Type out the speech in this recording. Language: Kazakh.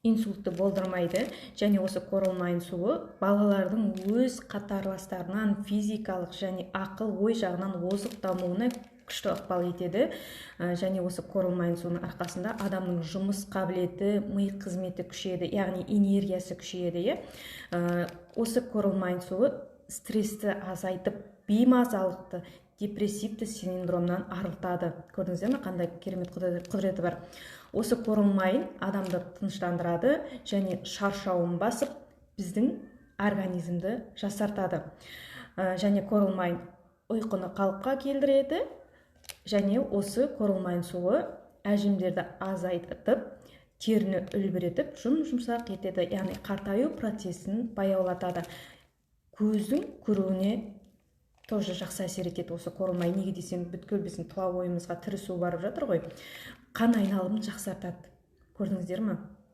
инсультты болдырмайды, және осы коралмайн суы балалардың өз қатарластарынан физикалық және ақыл ой жағынан озық дамуына күшті ықпал етеді. Және осы коралмайн суының арқасында адамның жұмыс қабілеті, ми қызметі күшейеді, яғни энергиясы күшейеді. Осы коралмайн суы стрессті азайтып, беймазалықты, депрессивті синдромнан арылтады. Көрдіңіздер ме, қандай керемет құдіреті бар. Осы коралмайн адамды тыныштандырады және шаршауын басып, біздің организмді жасартады. Және коралмайн ұйқыны қалыпқа келтіреді. Және осы коралмайн суы әжімдерді азайтып, теріні үлбіретіп, жұмсақ етеді. Яғни қартаю процесін баяулатады. Көздің көруіне тоже жақсы әсер етеді осы коралмайн. Неге десем, бүткіл біздің тұла бойымызға тірі су барып жатыр ғой. Қан айналымын жақсартады. Көрдіңіздер ме?